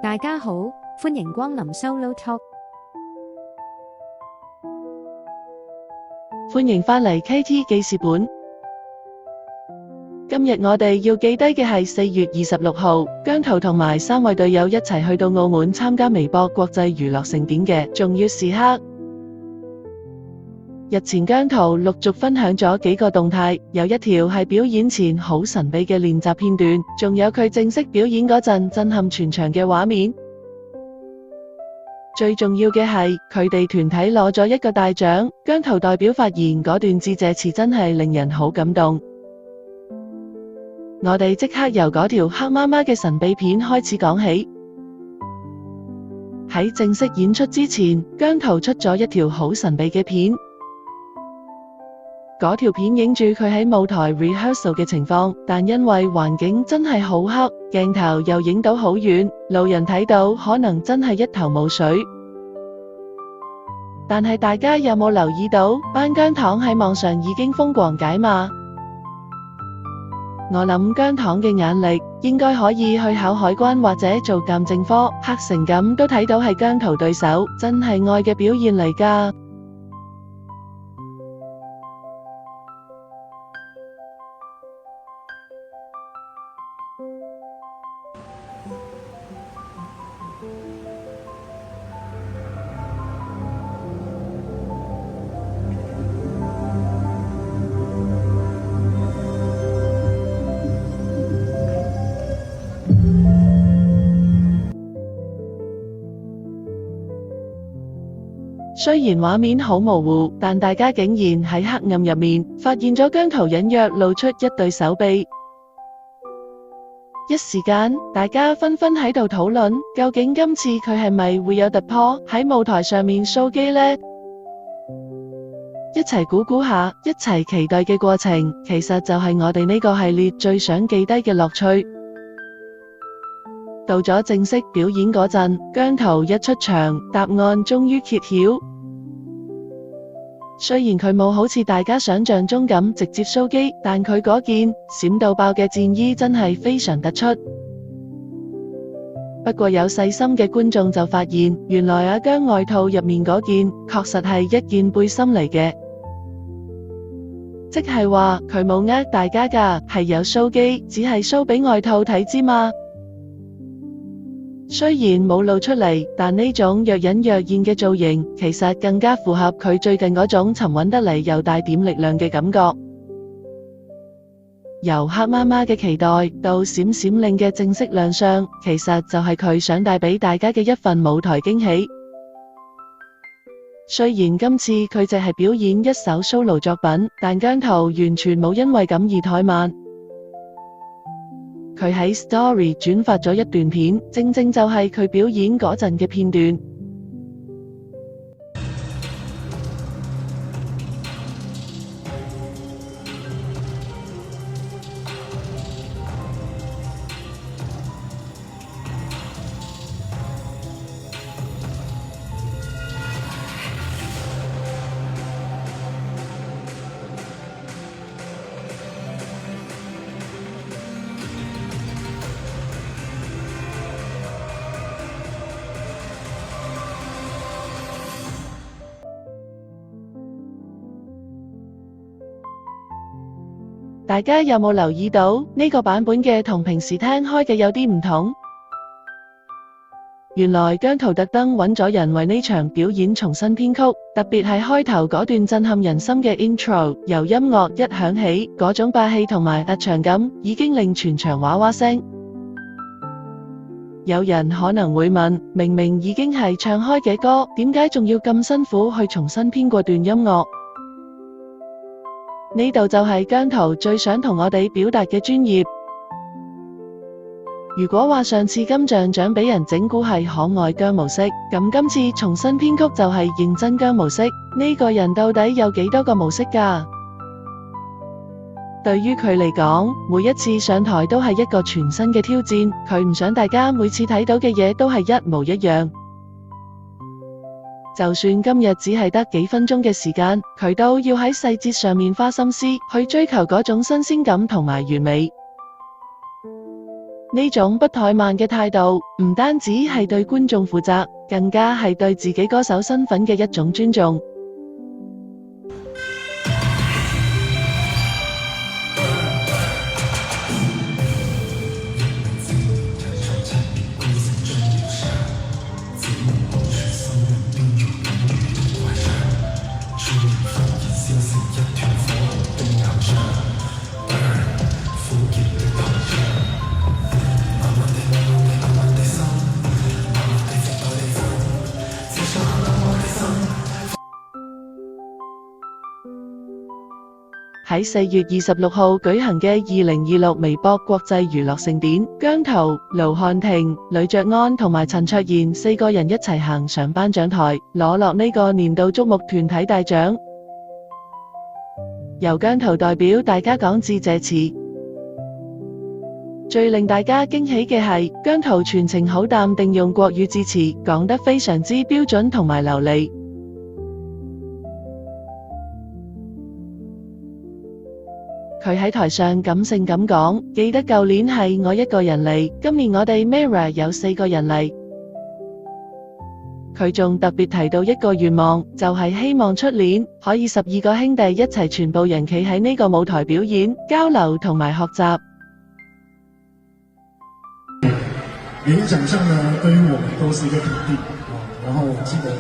大家好，歡迎光臨 Solo Talk。歡迎返嚟 KT 記事本。今日我哋要記低嘅係4月26號，姜濤同埋3位隊友一齊去到澳門參加微博國際娛樂盛典嘅重要時刻。日前姜濤陸續分享咗幾個動態，有一條係表演前好神秘嘅練習片段，仲有佢正式表演嗰陣震撼全場嘅畫面。最重要嘅係，佢哋團體攞咗一個大獎，姜濤代表發言嗰段致謝詞真係令人好感動。我哋即刻由嗰條黑媽媽嘅神秘片開始講起。喺正式演出之前，姜濤出咗一條好神秘嘅片。嗰條片影住佢喺舞台 rehearsal 嘅情況，但因為環境真係好黑，鏡頭又影到好遠，路人睇到可能真係一頭霧水。但係大家有冇留意到，班姜糖喺網上已經瘋狂解碼？我諗姜糖嘅眼力應該可以去考海關或者做鑑證科，黑成咁都睇到係姜濤對手，真係愛嘅表現嚟㗎。雖然畫面好模糊，但大家竟然喺黑暗入面發現咗姜濤隱約露出一對手臂。一時間，大家紛紛喺度討論，究竟今次佢係咪會有突破喺舞台上面 show 肌呢？一齊估下，一齊期待嘅過程，其實就係我哋呢個系列最想記低嘅樂趣。到咗正式表演嗰陣，姜濤一出場，答案終於揭曉。雖然佢冇好似大家想象中咁直接 show 肌，但佢嗰件閃到爆嘅戰衣真係非常突出。不過有細心嘅觀眾就發現，原來阿姜外套入面嗰件確實係一件背心嚟嘅，即係話佢冇呃大家㗎，係有 show 肌，只係 show 俾外套睇之嘛。雖然冇露出嚟，但呢種若隱若現嘅造型，其實更加符合佢最近嗰種沉穩得嚟又帶點力量嘅感覺。由黑媽媽嘅期待到閃閃令嘅正式亮相，其實就係佢想帶俾大家嘅一份舞台驚喜。雖然今次佢淨係表演一首 solo 作品，但姜濤完全冇因為咁而怠慢。佢喺 Story 轉發咗一段片，正正就係佢表演嗰陣嘅片段。大家有冇留意到呢個版本嘅同平時聽開嘅有啲唔同？原來姜濤特登揾咗人為呢場表演重新編曲，特別係開頭嗰段震撼人心嘅 intro， 由音樂一響起，嗰種霸氣同埋突場感已經令全場嘩嘩聲。有人可能會問，明明已經係唱開嘅歌，點解仲要咁辛苦去重新編過段音樂？呢度就係姜濤最想同我哋表達嘅專業。如果話上次金像獎俾人整蠱係可愛姜模式，咁今次重新編曲就係認真姜模式。呢個人到底有幾多個模式㗎？對於佢嚟講，每一次上台都係一個全新嘅挑戰，佢唔想大家每次睇到嘅嘢都係一模一樣。就算今日只係得幾分鐘嘅時間，佢都要喺細節上面花心思，去追求嗰種新鮮感同埋完美。呢種不怠慢嘅態度，唔單止係對觀眾負責，更加係對自己歌手身份嘅一種尊重。喺4月26號舉行嘅2026微博國際娛樂盛典，姜濤、盧瀚霆、呂爵安同埋陳卓賢4個人一齊行上頒獎台，攞落呢個年度矚目團體大獎。由姜濤代表大家講致謝詞。最令大家驚喜嘅係，姜濤全程好淡定用國語致詞，講得非常之標準同埋流利。佢喺台上感性咁講，記得舊年係我一個人嚟，今年我哋 Mirror 有4個人嚟。佢仲特別提到一個願望，就係希望出年可以12個兄弟一齊全部人企喺呢個舞台表演、交流同埋學習。每個獎項呢，對於我們都是一個肯定。然後我記得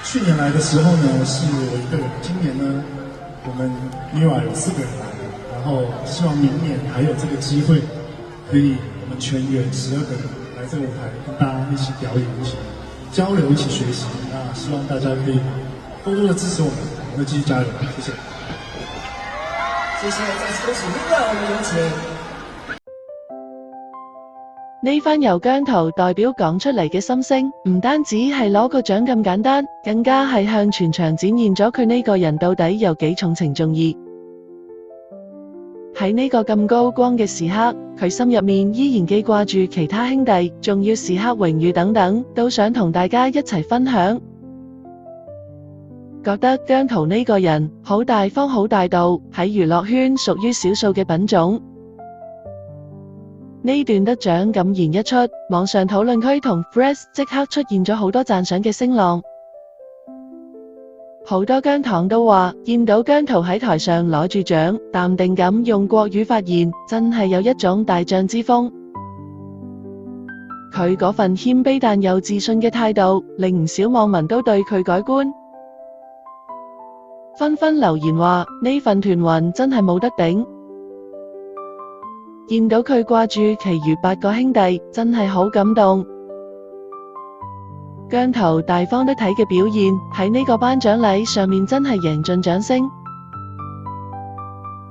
去年來的時候呢，是我一個人，今年呢，我們 Mirror 有4個人來。然後希望明年還有這個機會，可以我們全員12個人來這個舞台，跟大家一起表演，一起交流，一起學習。那希望大家可以多多的支持我們，我們會繼續加油。謝謝。謝謝，再次恭喜Mirror，我們有請。呢番由姜濤代表講出嚟嘅心聲，唔單止係攞個獎咁簡單，更加係向全場展現咗佢呢個人到底有幾重情重義。喺呢個咁高光嘅時刻，佢心入面依然記掛住其他兄弟，重要時刻、榮譽等等，都想同大家一齊分享。覺得姜濤呢個人好大方、好大度，喺娛樂圈屬於少數嘅品種。呢段得獎感言一出，網上討論區同 Threads 即刻出現咗好多讚賞嘅聲浪。好多姜糖都話，見到姜濤喺台上攞住獎，淡定咁用國語發言，真係有一種大將之風。佢嗰份謙卑但又自信嘅態度，令唔少網民都對佢改觀，紛紛留言話呢份團魂真係冇得頂。見到佢掛住其餘8個兄弟，真係好感動。姜濤大方得體嘅表現喺呢個頒獎禮上面真係贏盡掌聲。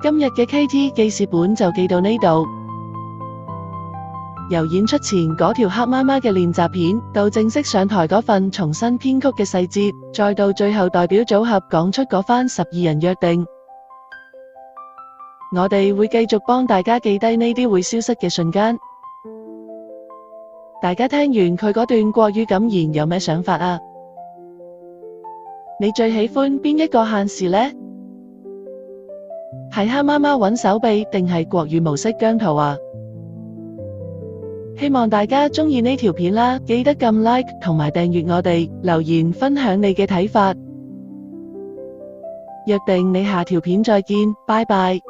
今日嘅 KT 記事本就記到呢度。由演出前嗰條黑媽媽嘅練習片，到正式上台嗰份重新編曲嘅細節，再到最後代表組合講出嗰番12人約定。我哋會繼續幫大家記低呢啲會消失嘅瞬間。大家聽完佢嗰段國語感言有咩想法啊？你最喜歡邊一個限時呢？係黑媽媽揾手臂定係國語模式姜濤啊？希望大家鍾意呢條片啦，記得撳 like 同埋訂閱我哋，留言分享你嘅睇法。約定你下條片再見，拜拜。